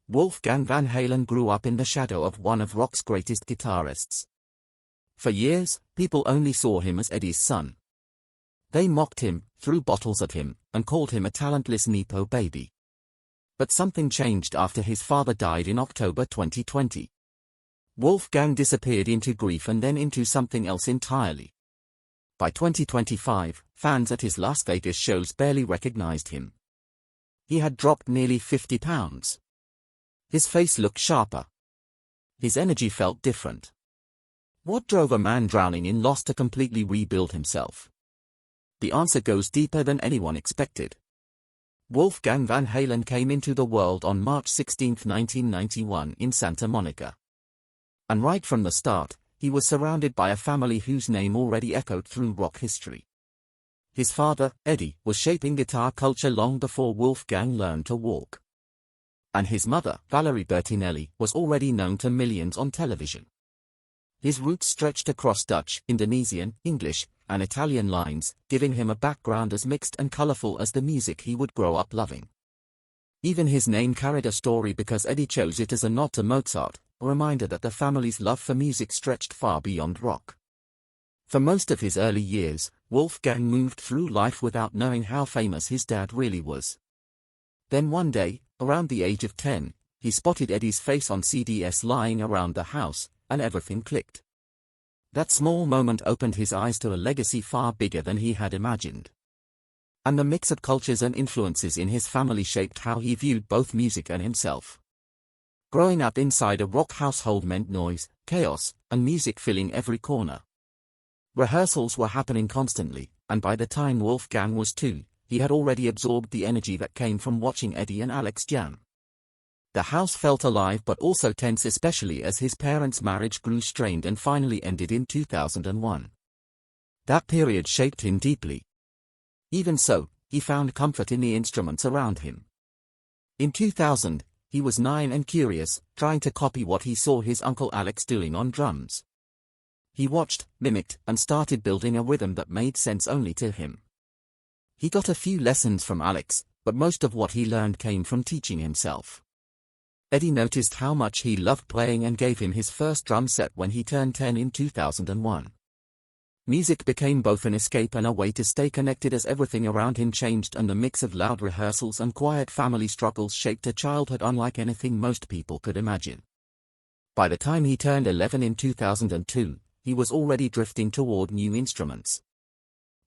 Wolfgang Van Halen grew up in the shadow of one of rock's greatest guitarists. For years, people only saw him as Eddie's son. They mocked him, threw bottles at him, and called him a talentless Nepo baby. But something changed after his father died in October 2020. Wolfgang disappeared into grief and then into something else entirely. By 2025, fans at his Las Vegas shows barely recognized him. He had dropped nearly 50 pounds. His face looked sharper. His energy felt different. What drove a man drowning in loss to completely rebuild himself? The answer goes deeper than anyone expected. Wolfgang Van Halen came into the world on March 16, 1991 in Santa Monica. And right from the start, he was surrounded by a family whose name already echoed through rock history. His father, Eddie, was shaping guitar culture long before Wolfgang learned to walk. And his mother, Valerie Bertinelli, was already known to millions on television. His roots stretched across Dutch, Indonesian, English, and Italian lines, giving him a background as mixed and colorful as the music he would grow up loving. Even his name carried a story because Eddie chose it as a nod to Mozart, a reminder that the family's love for music stretched far beyond rock. For most of his early years, Wolfgang moved through life without knowing how famous his dad really was. Then one day, around the age of 10, he spotted Eddie's face on CDs lying around the house, and everything clicked. That small moment opened his eyes to a legacy far bigger than he had imagined. And the mix of cultures and influences in his family shaped how he viewed both music and himself. Growing up inside a rock household meant noise, chaos, and music filling every corner. Rehearsals were happening constantly, and by the time Wolfgang was 2, he had already absorbed the energy that came from watching Eddie and Alex jam. The house felt alive but also tense, especially as his parents' marriage grew strained and finally ended in 2001. That period shaped him deeply. Even so, he found comfort in the instruments around him. In 2000, he was 9 and curious, trying to copy what he saw his uncle Alex doing on drums. He watched, mimicked, and started building a rhythm that made sense only to him. He got a few lessons from Alex, but most of what he learned came from teaching himself. Eddie noticed how much he loved playing and gave him his first drum set when he turned 10 in 2001. Music became both an escape and a way to stay connected as everything around him changed, and the mix of loud rehearsals and quiet family struggles shaped a childhood unlike anything most people could imagine. By the time he turned 11 in 2002, he was already drifting toward new instruments.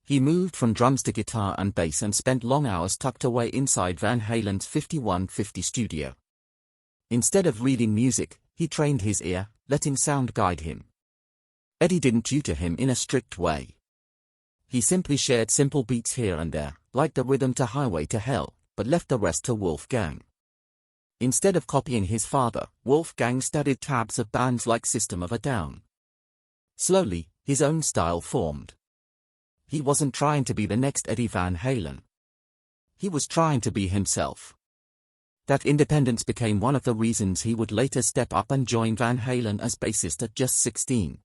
He moved from drums to guitar and bass and spent long hours tucked away inside Van Halen's 5150 studio. Instead of reading music, he trained his ear, letting sound guide him. Eddie didn't tutor him in a strict way. He simply shared simple beats here and there, like the rhythm to Highway to Hell, but left the rest to Wolfgang. Instead of copying his father, Wolfgang studied tabs of bands like System of a Down. Slowly, his own style formed. He wasn't trying to be the next Eddie Van Halen. He was trying to be himself. That independence became one of the reasons he would later step up and join Van Halen as bassist at just 16.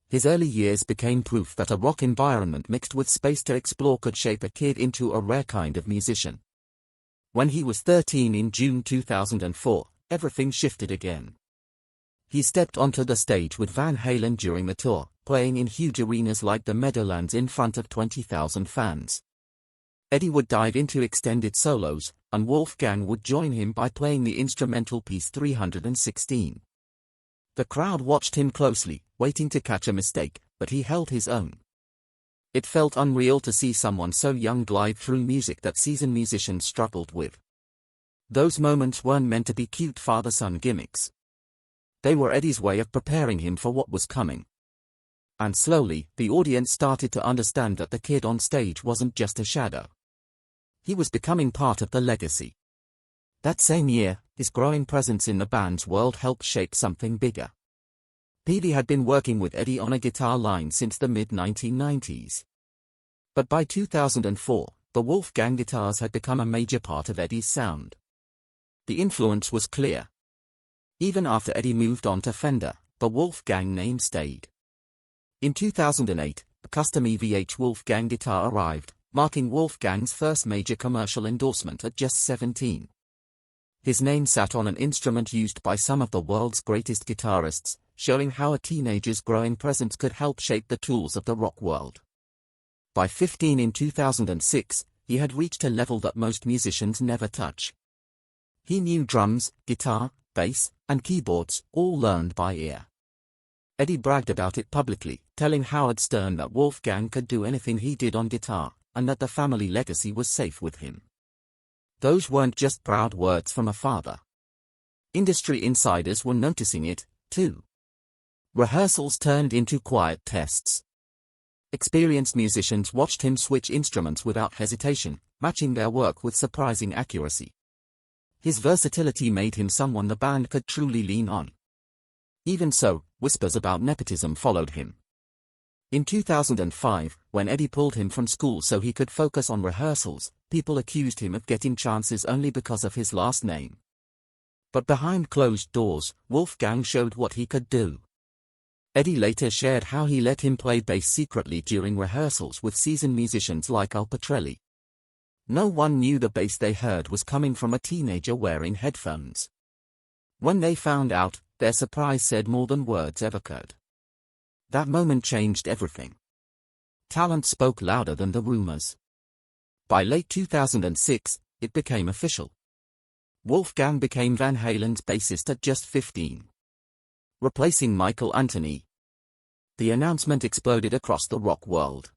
His early years became proof that a rock environment mixed with space to explore could shape a kid into a rare kind of musician. When he was 13 in June 2004, everything shifted again. He stepped onto the stage with Van Halen during the tour, playing in huge arenas like the Meadowlands in front of 20,000 fans. Eddie would dive into extended solos, and Wolfgang would join him by playing the instrumental piece 316. The crowd watched him closely, waiting to catch a mistake, but he held his own. It felt unreal to see someone so young glide through music that seasoned musicians struggled with. Those moments weren't meant to be cute father-son gimmicks. They were Eddie's way of preparing him for what was coming. And slowly, the audience started to understand that the kid on stage wasn't just a shadow. He was becoming part of the legacy. That same year, his growing presence in the band's world helped shape something bigger. Peavy had been working with Eddie on a guitar line since the mid-1990s. But by 2004, the Wolfgang guitars had become a major part of Eddie's sound. The influence was clear. Even after Eddie moved on to Fender, the Wolfgang name stayed. In 2008, the custom EVH Wolfgang guitar arrived, marking Wolfgang's first major commercial endorsement at just 17. His name sat on an instrument used by some of the world's greatest guitarists, showing how a teenager's growing presence could help shape the tools of the rock world. By 15 in 2006, he had reached a level that most musicians never touch. He knew drums, guitar, bass, and keyboards, all learned by ear. Eddie bragged about it publicly, telling Howard Stern that Wolfgang could do anything he did on guitar, and that the family legacy was safe with him. Those weren't just proud words from a father. Industry insiders were noticing it, too. Rehearsals turned into quiet tests. Experienced musicians watched him switch instruments without hesitation, matching their work with surprising accuracy. His versatility made him someone the band could truly lean on. Even so, whispers about nepotism followed him. In 2005, when Eddie pulled him from school so he could focus on rehearsals, people accused him of getting chances only because of his last name. But behind closed doors, Wolfgang showed what he could do. Eddie later shared how he let him play bass secretly during rehearsals with seasoned musicians like Al Pitrelli. No one knew the bass they heard was coming from a teenager wearing headphones. When they found out, their surprise said more than words ever could. That moment changed everything. Talent spoke louder than the rumors. By late 2006, it became official. Wolfgang became Van Halen's bassist at just 15. Replacing Michael Anthony. The announcement exploded across the rock world.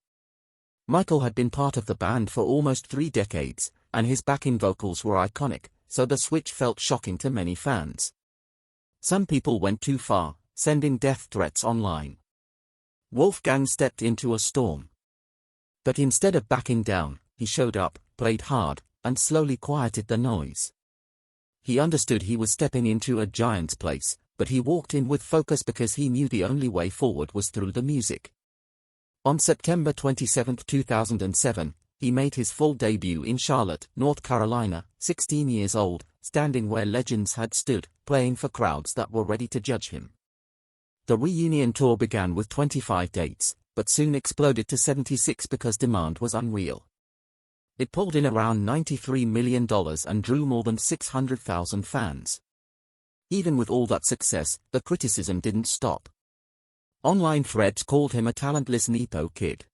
Michael had been part of the band for almost 3 decades, and his backing vocals were iconic, so the switch felt shocking to many fans. Some people went too far, sending death threats online. Wolfgang stepped into a storm. But instead of backing down, he showed up, played hard, and slowly quieted the noise. He understood he was stepping into a giant's place, but he walked in with focus because he knew the only way forward was through the music. On September 27, 2007, he made his full debut in Charlotte, North Carolina, 16 years old, standing where legends had stood, playing for crowds that were ready to judge him. The reunion tour began with 25 dates, but soon exploded to 76 because demand was unreal. It pulled in around $93 million and drew more than 600,000 fans. Even with all that success, the criticism didn't stop. Online threads called him a talentless Nepo kid.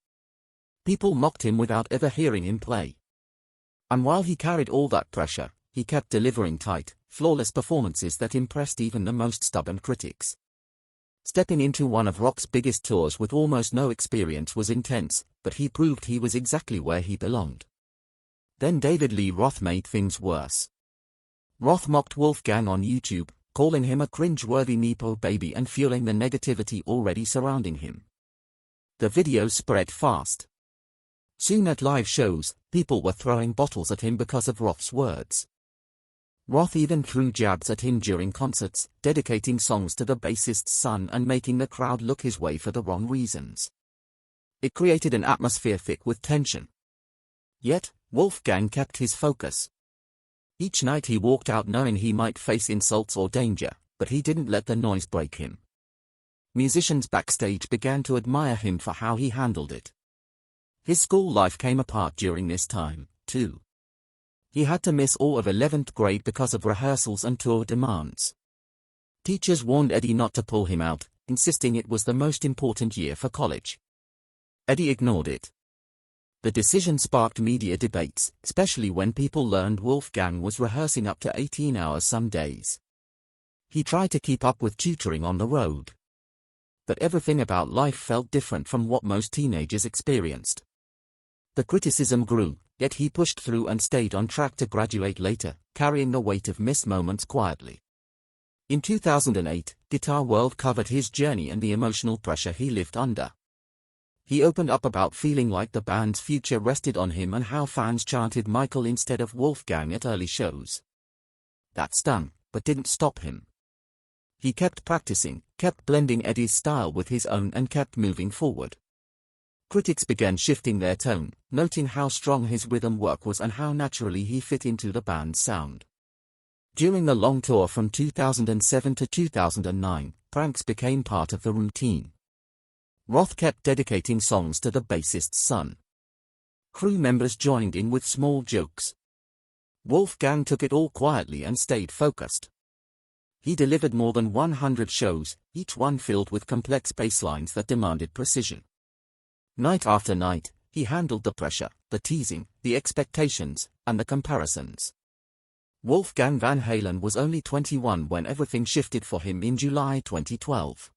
People mocked him without ever hearing him play. And while he carried all that pressure, he kept delivering tight, flawless performances that impressed even the most stubborn critics. Stepping into one of rock's biggest tours with almost no experience was intense, but he proved he was exactly where he belonged. Then David Lee Roth made things worse. Roth mocked Wolfgang on YouTube, calling him a cringe-worthy Nepo baby and fueling the negativity already surrounding him. The video spread fast. Soon at live shows, people were throwing bottles at him because of Roth's words. Roth even threw jabs at him during concerts, dedicating songs to the bassist's son and making the crowd look his way for the wrong reasons. It created an atmosphere thick with tension. Yet, Wolfgang kept his focus. Each night he walked out knowing he might face insults or danger, but he didn't let the noise break him. Musicians backstage began to admire him for how he handled it. His school life came apart during this time, too. He had to miss all of 11th grade because of rehearsals and tour demands. Teachers warned Eddie not to pull him out, insisting it was the most important year for college. Eddie ignored it. The decision sparked media debates, especially when people learned Wolfgang was rehearsing up to 18 hours some days. He tried to keep up with tutoring on the road. But everything about life felt different from what most teenagers experienced. The criticism grew, yet he pushed through and stayed on track to graduate later, carrying the weight of missed moments quietly. In 2008, Guitar World covered his journey and the emotional pressure he lived under. He opened up about feeling like the band's future rested on him and how fans chanted Michael instead of Wolfgang at early shows. That stung, but didn't stop him. He kept practicing, kept blending Eddie's style with his own and kept moving forward. Critics began shifting their tone, noting how strong his rhythm work was and how naturally he fit into the band's sound. During the long tour from 2007 to 2009, pranks became part of the routine. Roth kept dedicating songs to the bassist's son. Crew members joined in with small jokes. Wolfgang took it all quietly and stayed focused. He delivered more than 100 shows, each one filled with complex bass lines that demanded precision. Night after night, he handled the pressure, the teasing, the expectations, and the comparisons. Wolfgang Van Halen was only 21 when everything shifted for him in July 2012.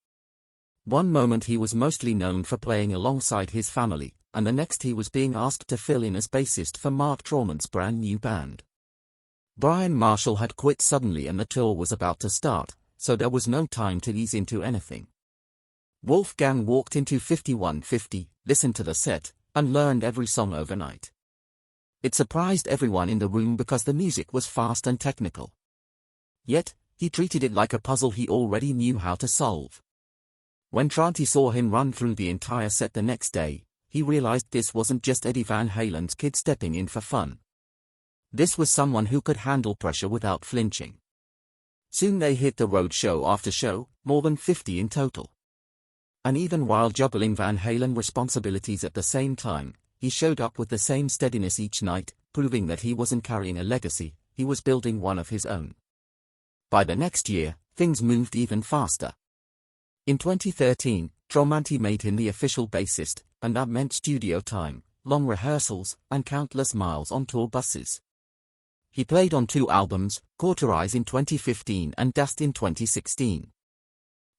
One moment he was mostly known for playing alongside his family, and the next he was being asked to fill in as bassist for Mark Trauman's brand new band. Brian Marshall had quit suddenly and the tour was about to start, so there was no time to ease into anything. Wolfgang walked into 5150, listened to the set, and learned every song overnight. It surprised everyone in the room because the music was fast and technical. Yet, he treated it like a puzzle he already knew how to solve. When Tranti saw him run through the entire set the next day, he realized this wasn't just Eddie Van Halen's kid stepping in for fun. This was someone who could handle pressure without flinching. Soon they hit the road show after show, more than 50 in total. And even while juggling Van Halen responsibilities at the same time, he showed up with the same steadiness each night, proving that he wasn't carrying a legacy, he was building one of his own. By the next year, things moved even faster. In 2013, Traumanti made him the official bassist, and that meant studio time, long rehearsals, and countless miles on tour buses. He played on 2 albums, Cauterize in 2015 and Dust in 2016.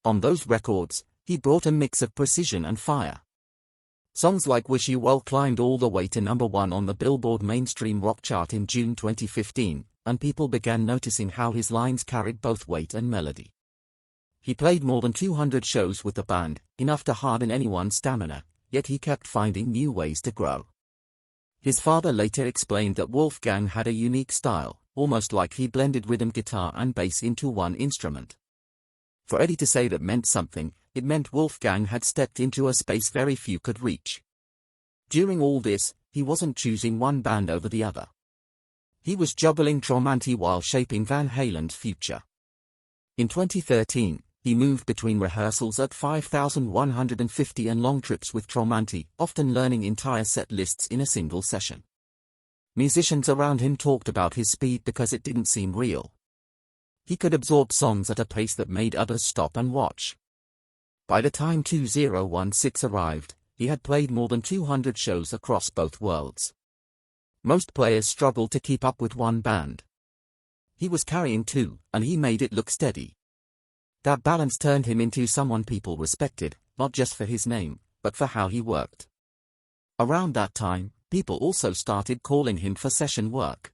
On those records, he brought a mix of precision and fire. Songs like Wish You Well climbed all the way to #1 on the Billboard mainstream rock chart in June 2015, and people began noticing how his lines carried both weight and melody. He played more than 200 shows with the band, enough to harden anyone's stamina, yet he kept finding new ways to grow. His father later explained that Wolfgang had a unique style, almost like he blended rhythm guitar and bass into one instrument. For Eddie to say that meant something, it meant Wolfgang had stepped into a space very few could reach. During all this, he wasn't choosing one band over the other. He was juggling Traumanti while shaping Van Halen's future. In 2013, he moved between rehearsals at 5,150 and long trips with Traumanti, often learning entire set lists in a single session. Musicians around him talked about his speed because it didn't seem real. He could absorb songs at a pace that made others stop and watch. By the time 2016 arrived, he had played more than 200 shows across both worlds. Most players struggled to keep up with one band. He was carrying 2, and he made it look steady. That balance turned him into someone people respected, not just for his name, but for how he worked. Around that time, people also started calling him for session work.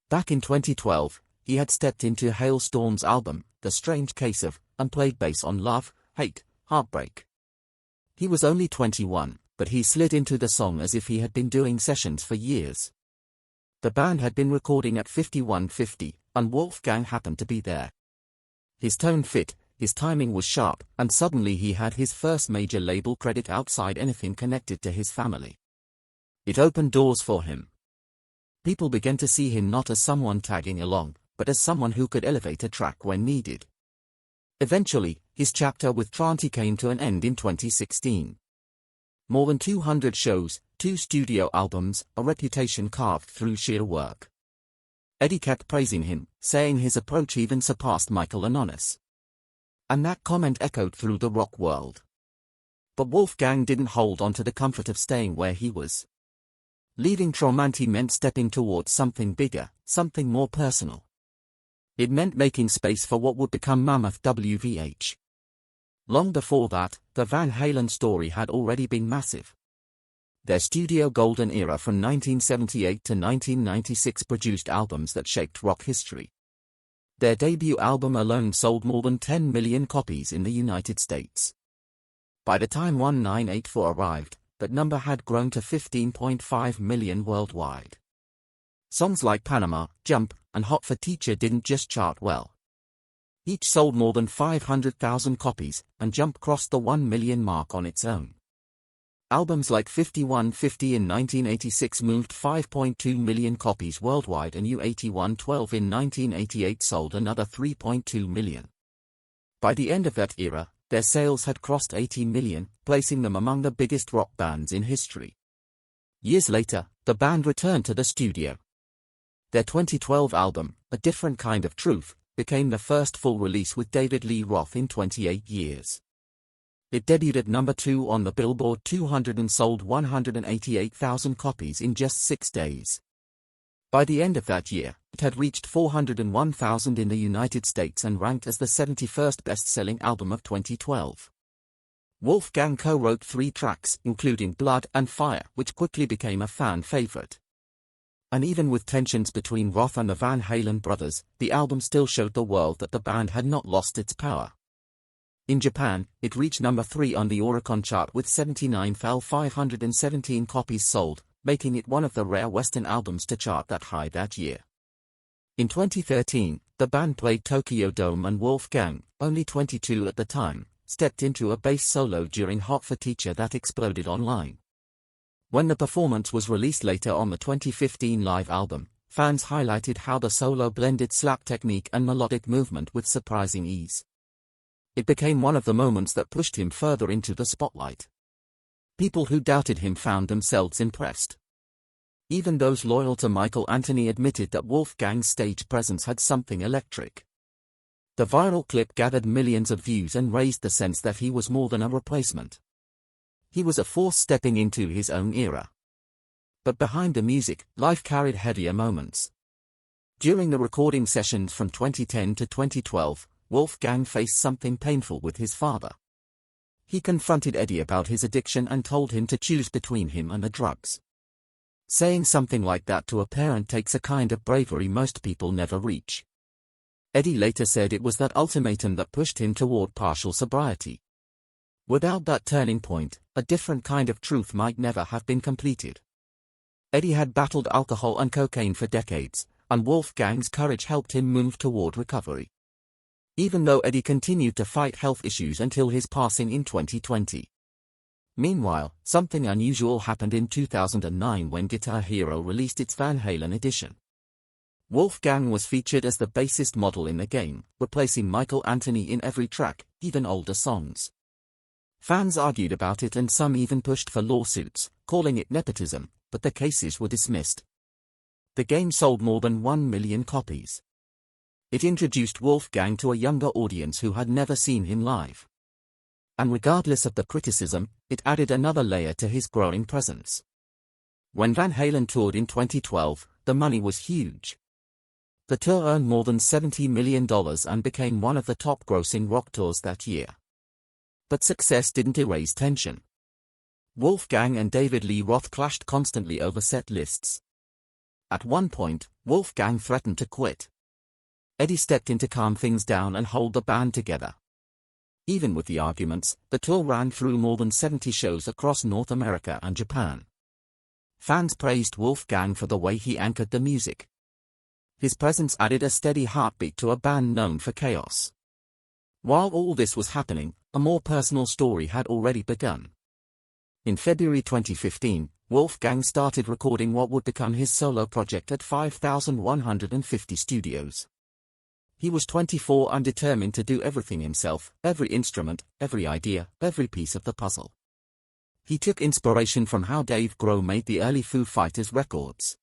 Back in 2012, he had stepped into Hailstorm's album, The Strange Case of, and played bass on Love, Hate, Heartbreak. He was only 21, but he slid into the song as if he had been doing sessions for years. The band had been recording at 5150, and Wolfgang happened to be there. His tone fit, his timing was sharp, and suddenly he had his first major label credit outside anything connected to his family. It opened doors for him. People began to see him not as someone tagging along, but as someone who could elevate a track when needed. Eventually, his chapter with Tranti came to an end in 2016. More than 200 shows, 2 studio albums, a reputation carved through sheer work. Eddie kept praising him, saying his approach even surpassed Michael Anonis. And that comment echoed through the rock world. But Wolfgang didn't hold on to the comfort of staying where he was. Leaving Traumanti meant stepping towards something bigger, something more personal. It meant making space for what would become Mammoth WVH. Long before that, the Van Halen story had already been massive. Their studio golden era from 1978 to 1996 produced albums that shaped rock history. Their debut album alone sold more than 10 million copies in the United States. By the time 1984 arrived, that number had grown to 15.5 million worldwide. Songs like Panama, Jump, and Hot for Teacher didn't just chart well. Each sold more than 500,000 copies, and Jump crossed the 1 million mark on its own. Albums like 5150 in 1986 moved 5.2 million copies worldwide, and U8112 in 1988 sold another 3.2 million. By the end of that era, their sales had crossed 80 million, placing them among the biggest rock bands in history. Years later, the band returned to the studio. Their 2012 album, A Different Kind of Truth, became the first full release with David Lee Roth in 28 years. It debuted at number 2 on the Billboard 200 and sold 188,000 copies in just 6 days. By the end of that year, it had reached 401,000 in the United States and ranked as the 71st best-selling album of 2012. Wolfgang co-wrote 3 tracks, including Blood and Fire, which quickly became a fan favorite. And even with tensions between Roth and the Van Halen brothers, the album still showed the world that the band had not lost its power. In Japan, it reached number 3 on the Oricon chart with 79,517 copies sold, making it one of the rare Western albums to chart that high that year. In 2013, the band played Tokyo Dome and Wolfgang, only 22 at the time, stepped into a bass solo during Hot for Teacher that exploded online. When the performance was released later on the 2015 live album, fans highlighted how the solo blended slap technique and melodic movement with surprising ease. It became one of the moments that pushed him further into the spotlight. People who doubted him found themselves impressed. Even those loyal to Michael Anthony admitted that Wolfgang's stage presence had something electric. The viral clip gathered millions of views and raised the sense that he was more than a replacement. He was a force stepping into his own era. But behind the music, life carried heavier moments. During the recording sessions from 2010 to 2012, Wolfgang faced something painful with his father. He confronted Eddie about his addiction and told him to choose between him and the drugs. Saying something like that to a parent takes a kind of bravery most people never reach. Eddie later said it was that ultimatum that pushed him toward partial sobriety. Without that turning point, A Different Kind of Truth might never have been completed. Eddie had battled alcohol and cocaine for decades, and Wolfgang's courage helped him move toward recovery. Even though Eddie continued to fight health issues until his passing in 2020. Meanwhile, something unusual happened in 2009 when Guitar Hero released its Van Halen edition. Wolfgang was featured as the bassist model in the game, replacing Michael Anthony in every track, even older songs. Fans argued about it and some even pushed for lawsuits, calling it nepotism, but the cases were dismissed. The game sold more than 1 million copies. It introduced Wolfgang to a younger audience who had never seen him live. And regardless of the criticism, it added another layer to his growing presence. When Van Halen toured in 2012, the money was huge. The tour earned more than $70 million and became one of the top-grossing rock tours that year. But success didn't erase tension. Wolfgang and David Lee Roth clashed constantly over set lists. At one point, Wolfgang threatened to quit. Eddie stepped in to calm things down and hold the band together. Even with the arguments, the tour ran through more than 70 shows across North America and Japan. Fans praised Wolfgang for the way he anchored the music. His presence added a steady heartbeat to a band known for chaos. While all this was happening, a more personal story had already begun. In February 2015, Wolfgang started recording what would become his solo project at 5,150 studios. He was 24 and determined to do everything himself, every instrument, every idea, every piece of the puzzle. He took inspiration from how Dave Grohl made the early Foo Fighters records.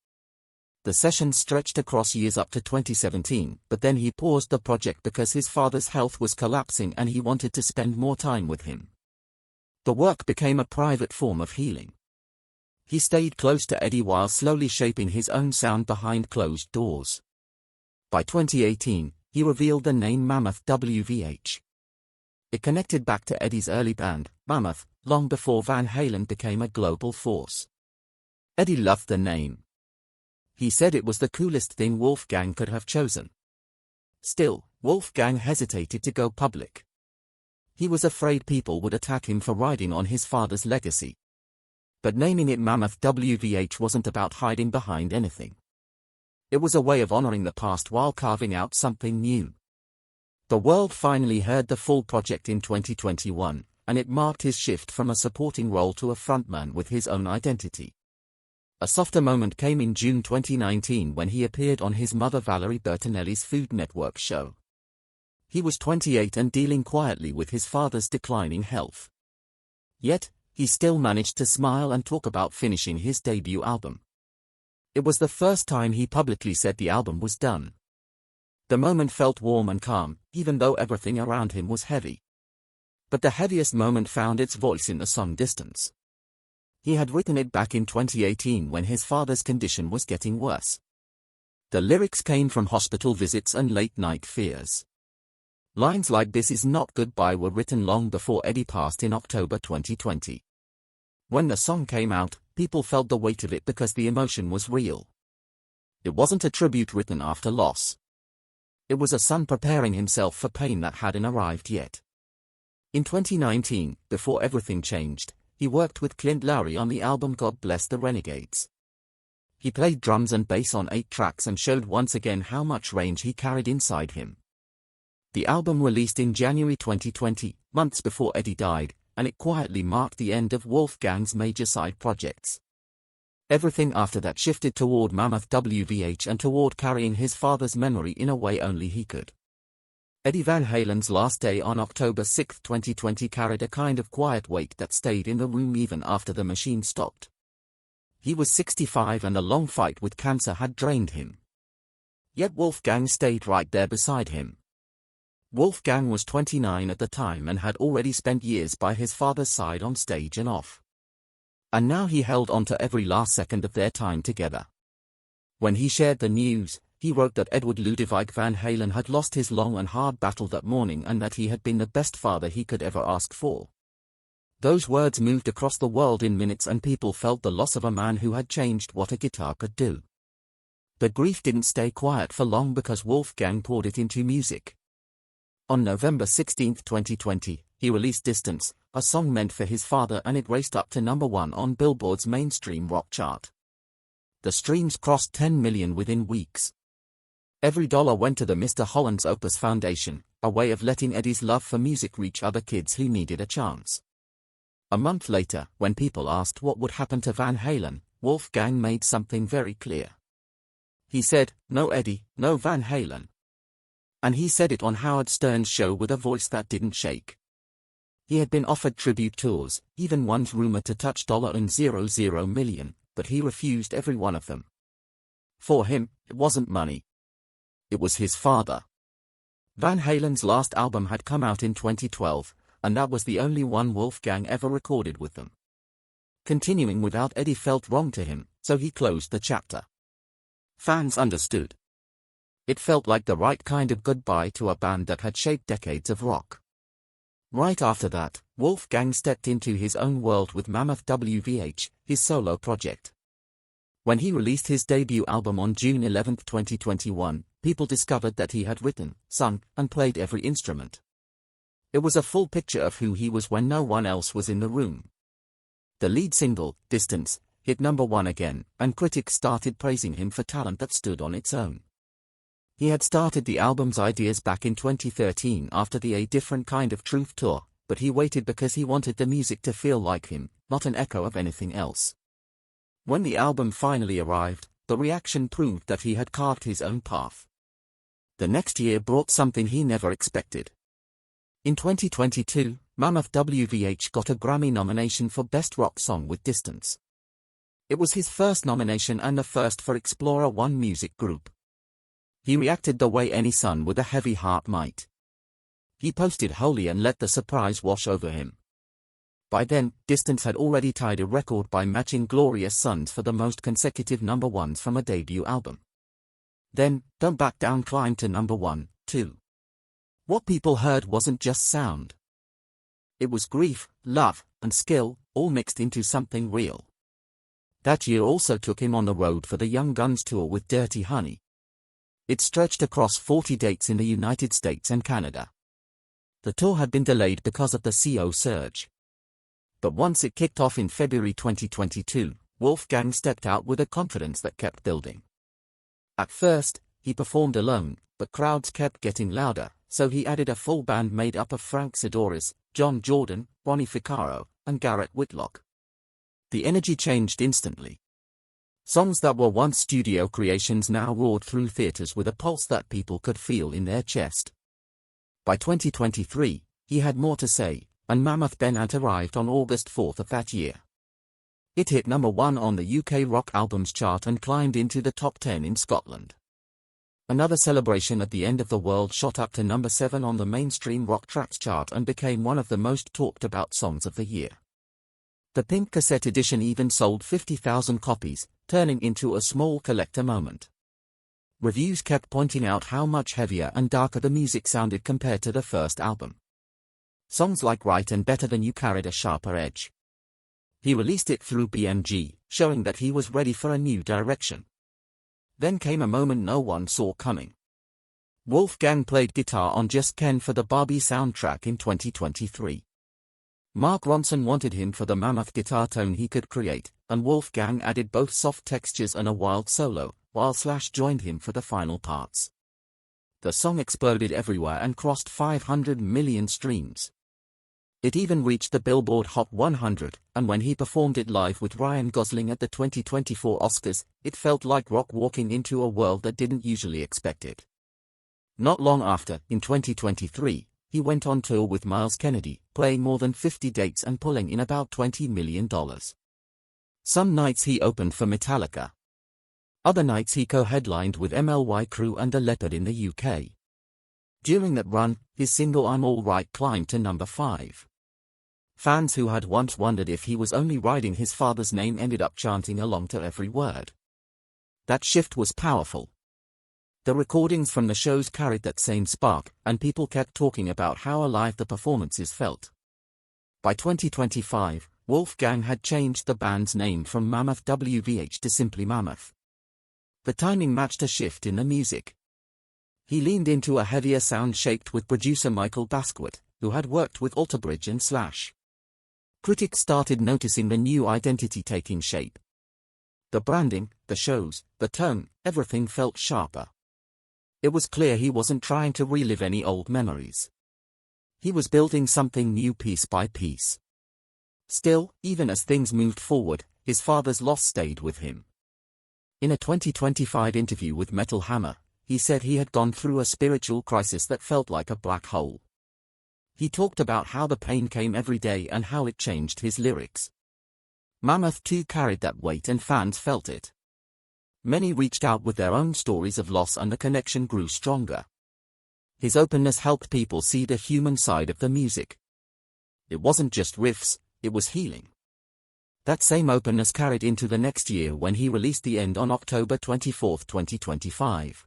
The sessions stretched across years up to 2017, but then he paused the project because his father's health was collapsing and he wanted to spend more time with him. The work became a private form of healing. He stayed close to Eddie while slowly shaping his own sound behind closed doors. By 2018, he revealed the name Mammoth WVH. It connected back to Eddie's early band, Mammoth, long before Van Halen became a global force. Eddie loved the name. He said it was the coolest thing Wolfgang could have chosen. Still, Wolfgang hesitated to go public. He was afraid people would attack him for riding on his father's legacy. But naming it Mammoth WVH wasn't about hiding behind anything. It was a way of honoring the past while carving out something new. The world finally heard the full project in 2021, and it marked his shift from a supporting role to a frontman with his own identity. A softer moment came in June 2019 when he appeared on his mother Valerie Bertinelli's Food Network show. He was 28 and dealing quietly with his father's declining health. Yet, he still managed to smile and talk about finishing his debut album. It was the first time he publicly said the album was done. The moment felt warm and calm, even though everything around him was heavy. But the heaviest moment found its voice in the song Distance. He had written it back in 2018 when his father's condition was getting worse. The lyrics came from hospital visits and late-night fears. Lines like "This is not goodbye" were written long before Eddie passed in October 2020. When the song came out, people felt the weight of it because the emotion was real. It wasn't a tribute written after loss. It was a son preparing himself for pain that hadn't arrived yet. In 2019, before everything changed, he worked with Clint Lowry on the album God Bless the Renegades. He played drums and bass on 8 tracks and showed once again how much range he carried inside him. The album released in January 2020, months before Eddie died, and it quietly marked the end of Wolfgang's major side projects. Everything after that shifted toward Mammoth WVH and toward carrying his father's memory in a way only he could. Eddie Van Halen's last day on October 6, 2020 carried a kind of quiet weight that stayed in the room even after the machine stopped. He was 65 and a long fight with cancer had drained him. Yet Wolfgang stayed right there beside him. Wolfgang was 29 at the time and had already spent years by his father's side on stage and off. And now he held on to every last second of their time together. When he shared the news, he wrote that Edward Ludwig Van Halen had lost his long and hard battle that morning and that he had been the best father he could ever ask for. Those words moved across the world in minutes and people felt the loss of a man who had changed what a guitar could do. The grief didn't stay quiet for long because Wolfgang poured it into music. On November 16, 2020, he released Distance, a song meant for his father, and it raced up to #1 on Billboard's mainstream rock chart. The streams crossed 10 million within weeks. Every dollar went to the Mr. Holland's Opus Foundation, a way of letting Eddie's love for music reach other kids who needed a chance. A month later, when people asked what would happen to Van Halen, Wolfgang made something very clear. He said, "No Eddie, no Van Halen." And he said it on Howard Stern's show with a voice that didn't shake. He had been offered tribute tours, even ones rumored to touch $0 million, but he refused every one of them. For him, it wasn't money. It was his father. Van Halen's last album had come out in 2012, and that was the only one Wolfgang ever recorded with them. Continuing without Eddie felt wrong to him, so he closed the chapter. Fans understood. It felt like the right kind of goodbye to a band that had shaped decades of rock. Right after that, Wolfgang stepped into his own world with Mammoth WVH, his solo project. When he released his debut album on June 11, 2021, people discovered that he had written, sung, and played every instrument. It was a full picture of who he was when no one else was in the room. The lead single, Distance, hit #1 again, and critics started praising him for talent that stood on its own. He had started the album's ideas back in 2013 after the A Different Kind of Truth tour, but he waited because he wanted the music to feel like him, not an echo of anything else. When the album finally arrived, the reaction proved that he had carved his own path. The next year brought something he never expected. In 2022, Mammoth WVH got a Grammy nomination for Best Rock Song with Distance. It was his first nomination and the first for Explorer One music group. He reacted the way any son with a heavy heart might. He posted "Holy" and let the surprise wash over him. By then, Distance had already tied a record by matching Glorious Sons for the most consecutive #1s from a debut album. Then, Don't Back Down climbed to #1, too. What people heard wasn't just sound. It was grief, love, and skill, all mixed into something real. That year also took him on the road for the Young Guns tour with Dirty Honey. It stretched across 40 dates in the United States and Canada. The tour had been delayed because of the CO surge. But once it kicked off in February 2022, Wolfgang stepped out with a confidence that kept building. At first, he performed alone, but crowds kept getting louder, so he added a full band made up of Frank Sidoris, John Jordan, Ronnie Ficarro, and Garrett Whitlock. The energy changed instantly. Songs that were once studio creations now roared through theaters with a pulse that people could feel in their chest. By 2023, he had more to say, and Mammoth Bennett arrived on August 4 of that year. It hit #1 on the UK Rock Albums chart and climbed into the top 10 in Scotland. Another Celebration at the End of the World shot up to #7 on the mainstream rock tracks chart and became one of the most talked about songs of the year. The pink cassette edition even sold 50,000 copies, turning into a small collector moment. Reviews kept pointing out how much heavier and darker the music sounded compared to the first album. Songs like Right and Better Than You carried a sharper edge. He released it through BMG, showing that he was ready for a new direction. Then came a moment no one saw coming. Wolfgang played guitar on Just Ken for the Barbie soundtrack in 2023. Mark Ronson wanted him for the mammoth guitar tone he could create, and Wolfgang added both soft textures and a wild solo, while Slash joined him for the final parts. The song exploded everywhere and crossed 500 million streams. It even reached the Billboard Hot 100, and when he performed it live with Ryan Gosling at the 2024 Oscars, it felt like rock walking into a world that didn't usually expect it. Not long after, in 2023, he went on tour with Myles Kennedy, playing more than 50 dates and pulling in about $20 million. Some nights he opened for Metallica. Other nights he co-headlined with MLY Crew and The Leopard in the UK. During that run, his single I'm All Right climbed to #5. Fans who had once wondered if he was only riding his father's name ended up chanting along to every word. That shift was powerful. The recordings from the shows carried that same spark, and people kept talking about how alive the performances felt. By 2025, Wolfgang had changed the band's name from Mammoth WVH to simply Mammoth. The timing matched a shift in the music. He leaned into a heavier sound shaped with producer Michael Basquiat, who had worked with Alter Bridge and Slash. Critics started noticing the new identity taking shape. The branding, the shows, the tone, everything felt sharper. It was clear he wasn't trying to relive any old memories. He was building something new piece by piece. Still, even as things moved forward, his father's loss stayed with him. In a 2025 interview with Metal Hammer, he said he had gone through a spiritual crisis that felt like a black hole. He talked about how the pain came every day and how it changed his lyrics. Mammoth too carried that weight and fans felt it. Many reached out with their own stories of loss and the connection grew stronger. His openness helped people see the human side of the music. It wasn't just riffs, it was healing. That same openness carried into the next year when he released The End on October 24, 2025.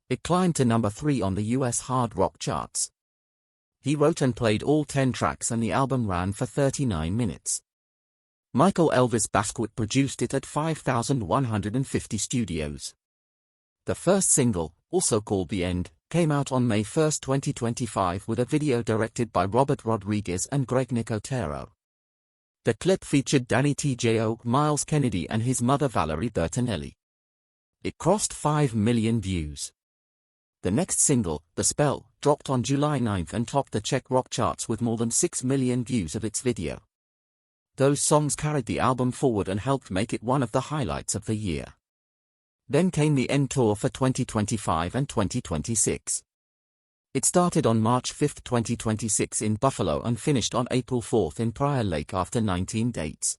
It climbed to #3 on the US hard rock charts. He wrote and played all 10 tracks and the album ran for 39 minutes. Michael Elvis Basquiat produced it at 5,150 studios. The first single, also called The End, came out on May 1, 2025 with a video directed by Robert Rodriguez and Greg Nicotero. The clip featured Danny Trejo, Myles Kennedy and his mother Valerie Bertinelli. It crossed 5 million views. The next single, The Spell, dropped on July 9 and topped the Czech rock charts with more than 6 million views of its video. Those songs carried the album forward and helped make it one of the highlights of the year. Then came the End Tour for 2025 and 2026. It started on March 5, 2026 in Buffalo and finished on April 4 in Prior Lake after 19 dates.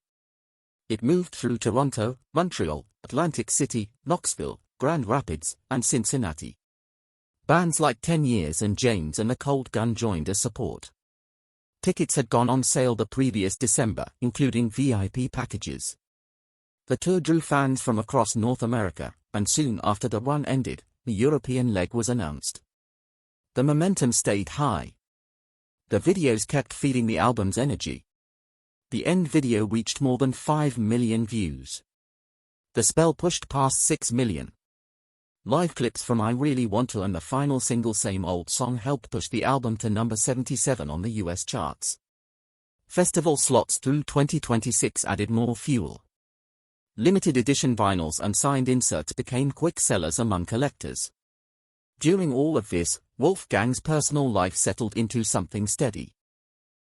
It moved through Toronto, Montreal, Atlantic City, Knoxville, Grand Rapids, and Cincinnati. Bands like 10 Years and James and the Cold Gun joined as support. Tickets had gone on sale the previous December, including VIP packages. The tour drew fans from across North America, and soon after the run ended, the European leg was announced. The momentum stayed high. The videos kept feeding the album's energy. The End video reached more than 5 million views. The Spell pushed past 6 million. Live clips from I Really Want To and the final single Same Old Song helped push the album to #77 on the US charts. Festival slots through 2026 added more fuel. Limited edition vinyls and signed inserts became quick sellers among collectors. During all of this, Wolfgang's personal life settled into something steady.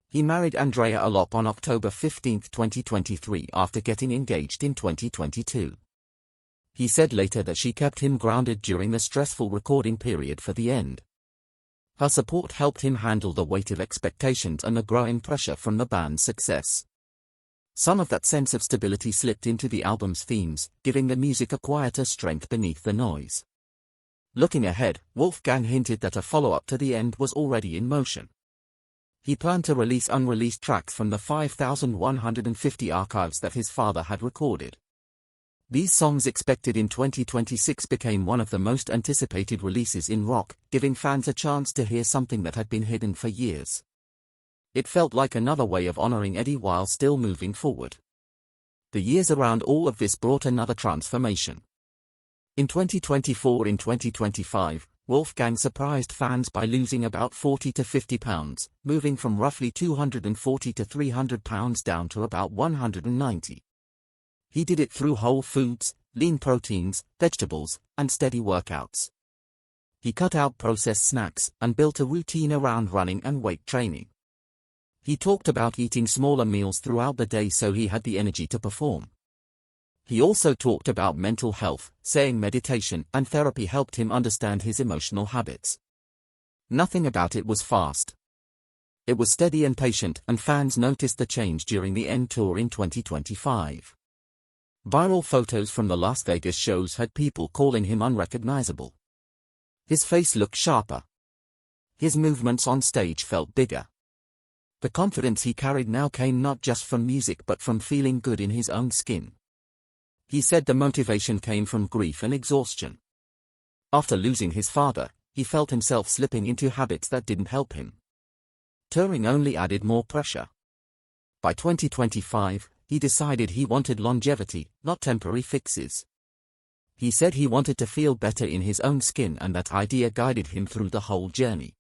He married Andrea Alop on October 15, 2023 after getting engaged in 2022. He said later that she kept him grounded during the stressful recording period for The End. Her support helped him handle the weight of expectations and the growing pressure from the band's success. Some of that sense of stability slipped into the album's themes, giving the music a quieter strength beneath the noise. Looking ahead, Wolfgang hinted that a follow-up to The End was already in motion. He planned to release unreleased tracks from the 5,150 archives that his father had recorded. These songs, expected in 2026, became one of the most anticipated releases in rock, giving fans a chance to hear something that had been hidden for years. It felt like another way of honoring Eddie while still moving forward. The years around all of this brought another transformation. In 2024 and 2025, Wolfgang surprised fans by losing about 40 to 50 pounds, moving from roughly 240 to 300 pounds down to about 190. He did it through whole foods, lean proteins, vegetables, and steady workouts. He cut out processed snacks and built a routine around running and weight training. He talked about eating smaller meals throughout the day so he had the energy to perform. He also talked about mental health, saying meditation and therapy helped him understand his emotional habits. Nothing about it was fast. It was steady and patient, and fans noticed the change during the End tour in 2025. Viral photos from the Las Vegas shows had people calling him unrecognizable. His face looked sharper. His movements on stage felt bigger. The confidence he carried now came not just from music but from feeling good in his own skin. He said the motivation came from grief and exhaustion. After losing his father, he felt himself slipping into habits that didn't help him. Touring only added more pressure. By 2025, he decided he wanted longevity, not temporary fixes. He said he wanted to feel better in his own skin, and that idea guided him through the whole journey.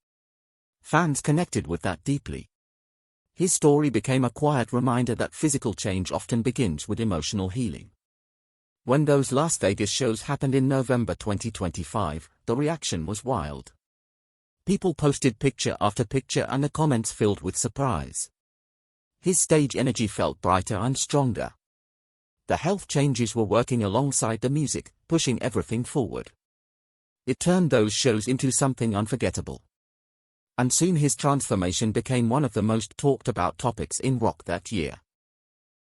Fans connected with that deeply. His story became a quiet reminder that physical change often begins with emotional healing. When those Las Vegas shows happened in November 2025, the reaction was wild. People posted picture after picture and the comments filled with surprise. His stage energy felt brighter and stronger. The health changes were working alongside the music, pushing everything forward. It turned those shows into something unforgettable. And soon his transformation became one of the most talked about topics in rock that year.